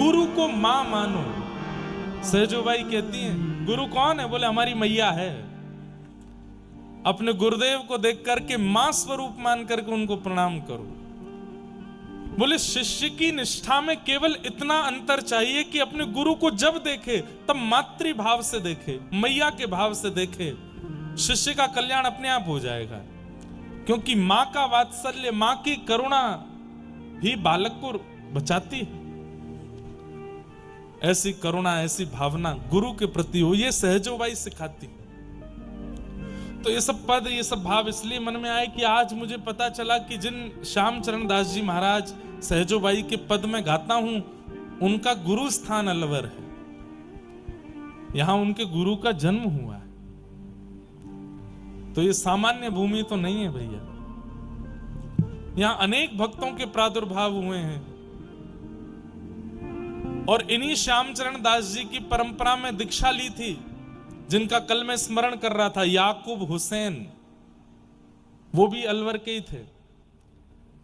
गुरु को मां मानो। सहजोबाई कहती हैं गुरु कौन है? बोले हमारी मैया है। अपने गुरुदेव को देख करके मां स्वरूप मान करके उनको प्रणाम करो। बोले शिष्य की निष्ठा में केवल इतना अंतर चाहिए कि अपने गुरु को जब देखे तब मातृभाव से देखे, मैया के भाव से देखे। शिष्य का कल्याण अपने आप हो जाएगा, क्योंकि मां का वात्सल्य, मां की करुणा ही बालक को बचाती है। ऐसी करुणा, ऐसी भावना गुरु के प्रति हो, ये सहजोबाई सिखाती। तो ये सब पद, ये सब भाव इसलिए मन में आए कि आज मुझे पता चला कि जिन श्याम चरण दास जी महाराज सहजोबाई के पद में गाता हूं, उनका गुरु स्थान अलवर है। यहां उनके गुरु का जन्म हुआ है। तो ये सामान्य भूमि तो नहीं है भैया। यहां अनेक भक्तों के प्रादुर्भाव हुए हैं, और इन्हीं श्यामचरण दास जी की परंपरा में दीक्षा ली थी, जिनका कल मैं स्मरण कर रहा था, याकूब हुसैन। वो भी अलवर के ही थे।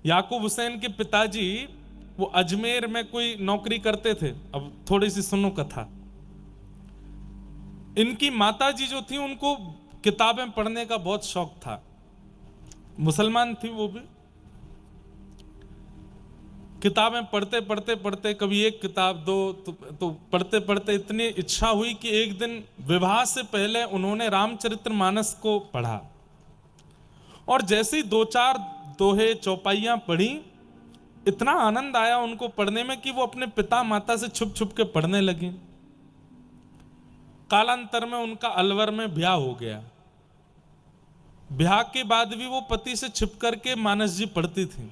याकूब हुसैन के पिताजी वो अजमेर में कोई नौकरी करते थे। अब थोड़ी सी सुनो कथा। इनकी माताजी जो थी, उनको किताबें पढ़ने का बहुत शौक था। मुसलमान थी वो भी। किताबें पढ़ते पढ़ते पढ़ते, कभी एक किताब दो, तो पढ़ते पढ़ते इतनी इच्छा हुई कि एक दिन विवाह से पहले उन्होंने रामचरितमानस को पढ़ा, और जैसे ही दो चार दोहे चौपाइयां पढ़ी, इतना आनंद आया उनको पढ़ने में कि वो अपने पिता माता से छुप छुप के पढ़ने लगे। कालांतर में उनका अलवर में ब्याह हो गया। ब्याह के बाद भी वो पति से छिप करके मानस जी पढ़ती थी।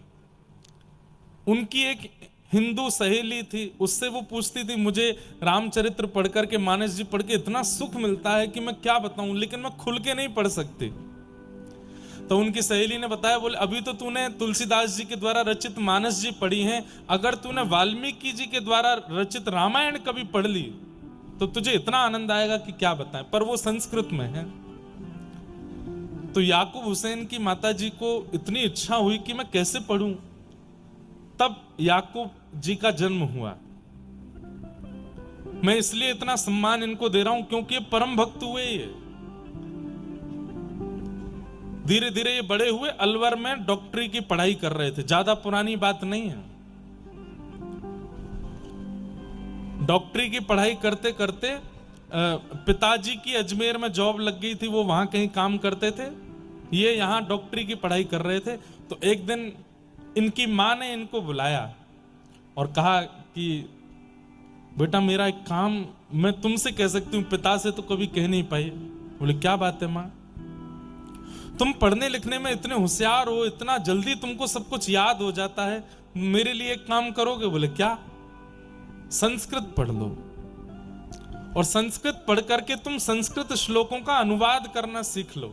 उनकी एक हिंदू सहेली थी, उससे वो पूछती थी, मुझे रामचरित्र पढ़ करके, मानस जी पढ़ के इतना सुख मिलता है कि मैं क्या बताऊं, लेकिन मैं खुल के नहीं पढ़ सकती। तो उनकी सहेली ने बताया, बोले अभी तो तूने तुलसीदास जी के द्वारा रचित मानस जी पढ़ी हैं, अगर तूने वाल्मीकि जी के द्वारा रचित रामायण कभी पढ़ ली तो तुझे इतना आनंद आएगा कि क्या बताएं। पर वो संस्कृत में है। तो याकूब हुसैन की माताजी को इतनी इच्छा हुई कि मैं कैसे पढ़ूं। तब याकूब जी का जन्म हुआ। मैं इसलिए इतना सम्मान इनको दे रहा हूं क्योंकि ये परम भक्त हुए। ये धीरे धीरे ये बड़े हुए, अलवर में डॉक्टरी की पढ़ाई कर रहे थे। ज्यादा पुरानी बात नहीं है। डॉक्टरी की पढ़ाई करते करते पिताजी की अजमेर में जॉब लग गई थी, वो वहां कहीं काम करते थे। ये यहां डॉक्टरी की पढ़ाई कर रहे थे। तो एक दिन इनकी मां ने इनको बुलाया और कहा कि बेटा मेरा एक काम मैं तुमसे कह सकती हूं, पिता से तो कभी कह नहीं पाई। बोले क्या बात है मां? तुम पढ़ने लिखने में इतने होशियार हो, इतना जल्दी तुमको सब कुछ याद हो जाता है, मेरे लिए एक काम करोगे? बोले क्या? संस्कृत पढ़ लो, और संस्कृत पढ़ करके तुम संस्कृत श्लोकों का अनुवाद करना सीख लो।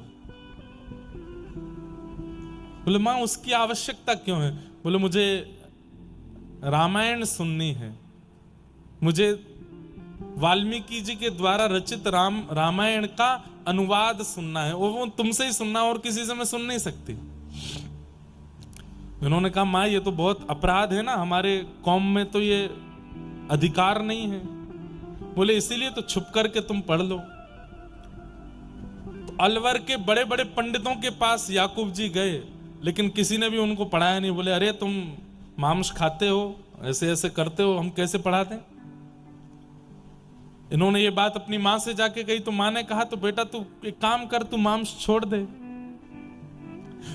बोले मां उसकी आवश्यकता क्यों है? बोले मुझे रामायण सुननी है, मुझे वाल्मीकि जी के द्वारा रचित रामायण का अनुवाद सुनना है, वो तुमसे ही सुनना, और किसी से मैं सुन नहीं सकती। उन्होंने कहा मां ये तो बहुत अपराध है ना, हमारे कौम में तो ये अधिकार नहीं है। बोले इसीलिए तो छुप करके तुम पढ़ लो। तो अलवर के बड़े बड़े पंडितों के पास याकूब जी गए, लेकिन किसी ने भी उनको पढ़ाया नहीं। बोले अरे तुम मांस खाते हो, ऐसे ऐसे करते हो, हम कैसे पढ़ाते? इन्होंने ये बात अपनी मां से जाके कही, तो मां ने कहा तो बेटा तू एक काम कर, तू मांस छोड़ दे।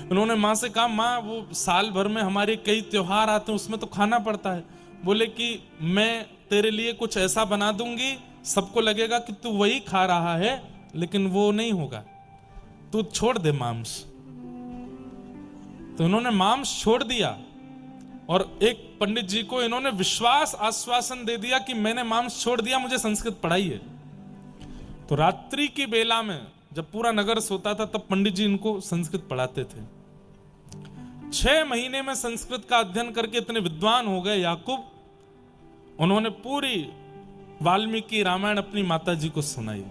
उन्होंने मां से कहा मां वो साल भर में हमारे कई त्योहार आते हैं, उसमें तो खाना पड़ता है। बोले कि मैं तेरे लिए कुछ ऐसा बना दूंगी, सबको लगेगा कि तू वही खा रहा है, लेकिन वो नहीं होगा, तू छोड़ दे मांस। तो इन्होंने मांस छोड़ दिया, और एक पंडित जी को इन्होंने विश्वास आश्वासन दे दिया कि मैंने मांस छोड़ दिया, मुझे संस्कृत पढ़ाई है। तो रात्रि की बेला में जब पूरा नगर सोता था, तब पंडित जी इनको संस्कृत पढ़ाते थे। 6 महीने में संस्कृत का अध्ययन करके इतने विद्वान हो गए याकूब। उन्होंने पूरी वाल्मीकि रामायण अपनी माता जी को सुनाई।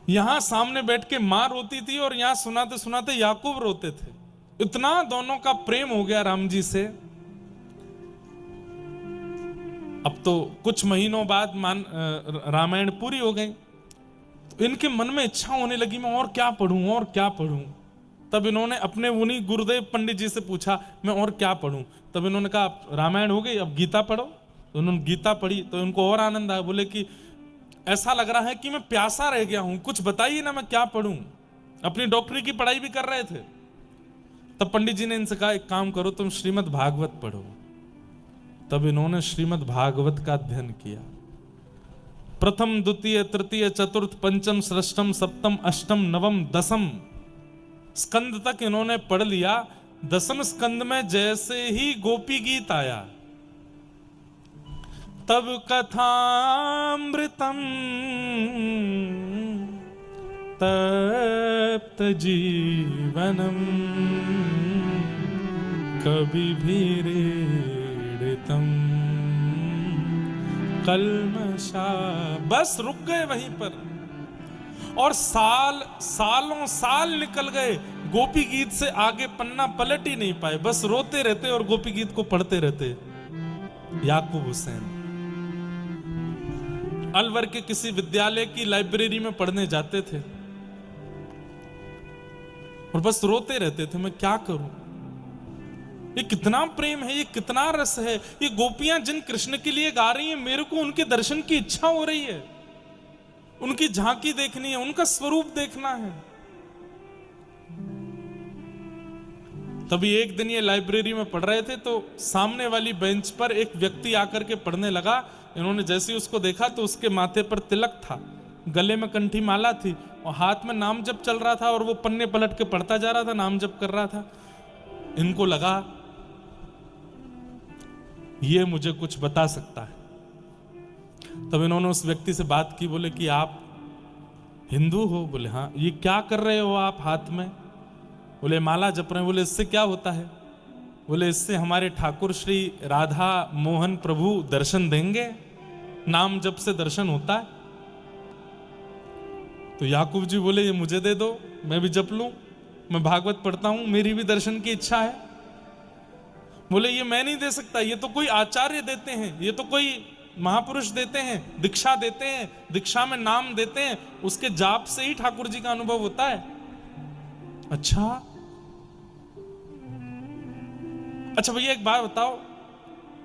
यहां सामने बैठ के मां रोती थी, और यहां सुनाते सुनाते याकूब रोते थे। इतना दोनों का प्रेम हो गया राम जी से। अब तो कुछ महीनों बाद रामायण पूरी हो गई, तो इनके मन में इच्छा होने लगी मैं और क्या पढ़ूं और क्या पढ़ूं। तब इन्होंने अपने उन्हीं गुरुदेव पंडित जी से पूछा मैं और क्या पढ़ूं। तब इन्होंने कहा रामायण हो गई, अब गीता पढ़ो। तो उन्होंने गीता पढ़ी तो इनको और आनंद आया, बोले कि ऐसा लग रहा है कि मैं प्यासा रह गया हूं, कुछ बताइए ना मैं क्या पढ़ूं। अपनी डॉक्टरी की पढ़ाई भी कर रहे थे। तब पंडित जी ने इनसे कहा एक काम करो, तुम श्रीमद् भागवत पढ़ो। तब इन्होंने श्रीमद् भागवत का अध्ययन किया। प्रथम द्वितीय तृतीय चतुर्थ पंचम षष्ठम सप्तम अष्टम नवम दसम स्कंद तक इन्होंने पढ़ लिया। 10वें स्कंद में जैसे ही गोपी गीत आया, तब कथामृतम तप्त जीवनम कवि भीड़ितम कल्मषा। बस रुक गए वहीं पर, और सालों साल निकल गए, गोपी गीत से आगे पन्ना पलट ही नहीं पाए, बस रोते रहते और गोपी गीत को पढ़ते रहते। याकूब हुसैन अलवर के किसी विद्यालय की लाइब्रेरी में पढ़ने जाते थे और बस रोते रहते थे, मैं क्या करूं, ये कितना प्रेम है, ये कितना रस है, ये गोपियां जिन कृष्ण के लिए गा रही हैं, मेरे को उनके दर्शन की इच्छा हो रही है, उनकी झांकी देखनी है, उनका स्वरूप देखना है। तभी एक दिन ये लाइब्रेरी में पढ़ रहे थे तो सामने वाली बेंच पर एक व्यक्ति आकर के पढ़ने लगा। इन्होंने जैसे ही उसको देखा तो उसके माथे पर तिलक था, गले में कंठी माला थी और हाथ में नाम जप चल रहा था, और वो पन्ने पलट के पढ़ता जा रहा था, नाम जप कर रहा था। इनको लगा ये मुझे कुछ बता सकता है। तब इन्होंने उस व्यक्ति से बात की, बोले कि आप हिंदू हो? बोले हाँ। ये क्या कर रहे हो आप हाथ में? बोले माला जप रहे हैं। बोले इससे क्या होता है? बोले इससे हमारे ठाकुर श्री राधा मोहन प्रभु दर्शन देंगे, नाम जप से दर्शन होता है। तो याकूब जी बोले ये मुझे दे दो, मैं भी जप लूं, मैं भागवत पढ़ता हूं, मेरी भी दर्शन की इच्छा है। बोले ये मैं नहीं दे सकता, ये तो कोई आचार्य देते हैं, ये तो कोई महापुरुष देते हैं, दीक्षा देते हैं, दीक्षा में नाम देते हैं, उसके जाप से ही ठाकुर जी का अनुभव होता है। अच्छा भैया एक बात बताओ,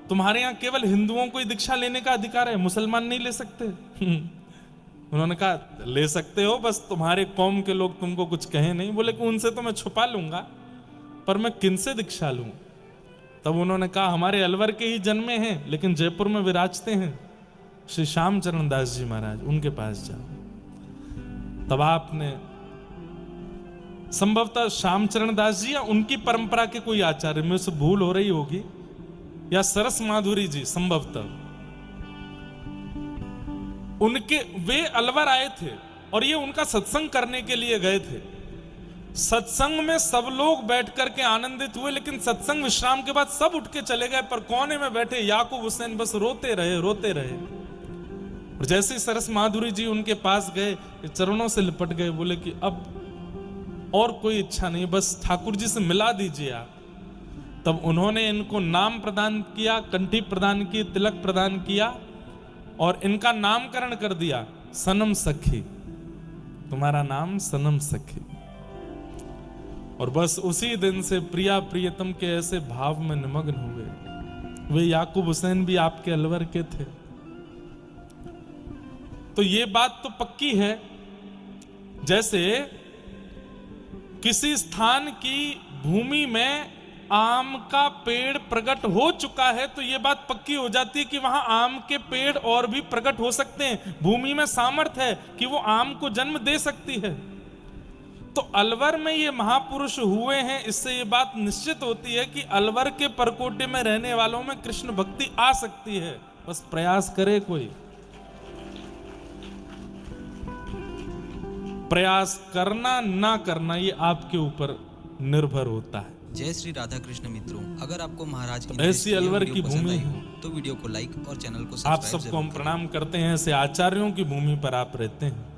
तुम्हारे यहां केवल हिंदुओं को ही दीक्षा लेने का अधिकार है, मुसलमान नहीं ले सकते? उन्होंने कहा ले सकते हो, बस तुम्हारे कौम के लोग तुमको कुछ कहे नहीं। बोले कि उनसे तो मैं छुपा लूंगा, पर मैं किनसे दीक्षा लूं? तब उन्होंने कहा हमारे अलवर के ही जन्मे हैं लेकिन जयपुर में विराजते हैं श्री श्यामचरण दास जी महाराज, उनके पास जाओ। तब आपने संभवतः श्यामचरण दास जी या उनकी परंपरा के कोई आचार्य, में से भूल हो रही होगी, या सरस माधुरी जी संभवतः, उनके वे अलवर आए थे और ये उनका सत्संग करने के लिए गए थे। सत्संग में सब लोग बैठ करके आनंदित हुए, लेकिन सत्संग विश्राम के बाद सब उठ के चले गए, पर कोने में बैठे याकूब हुसैन बस रोते रहे। और जैसे ही सरस माधुरी जी उनके पास गए, चरणों से लिपट गए, बोले कि अब और कोई इच्छा नहीं, बस ठाकुर जी से मिला दीजिए आप। तब उन्होंने इनको नाम प्रदान किया, कंठी प्रदान की, तिलक प्रदान किया और इनका नामकरण कर दिया सनम सखी, तुम्हारा नाम सनम सखी। और बस उसी दिन से प्रिया प्रियतम के ऐसे भाव में निमग्न हो गए। वे याकूब हुसैन भी आपके अलवर के थे। तो ये बात तो पक्की है, जैसे किसी स्थान की भूमि में आम का पेड़ प्रकट हो चुका है तो यह बात पक्की हो जाती है कि वहां आम के पेड़ और भी प्रकट हो सकते हैं। भूमि में सामर्थ्य है कि वो आम को जन्म दे सकती है। तो अलवर में ये महापुरुष हुए हैं, इससे ये बात निश्चित होती है कि अलवर के परकोटे में रहने वालों में कृष्ण भक्ति आ सकती है, बस प्रयास करे कोई। प्रयास करना ना करना ये आपके ऊपर निर्भर होता है। जय श्री राधा कृष्ण मित्रों, अगर आपको महाराज की ऐसी अलवर की भूमि है तो वीडियो को लाइक और चैनल को आप सबको हम प्रणाम करते हैं। ऐसे आचार्यों की भूमि पर आप रहते हैं।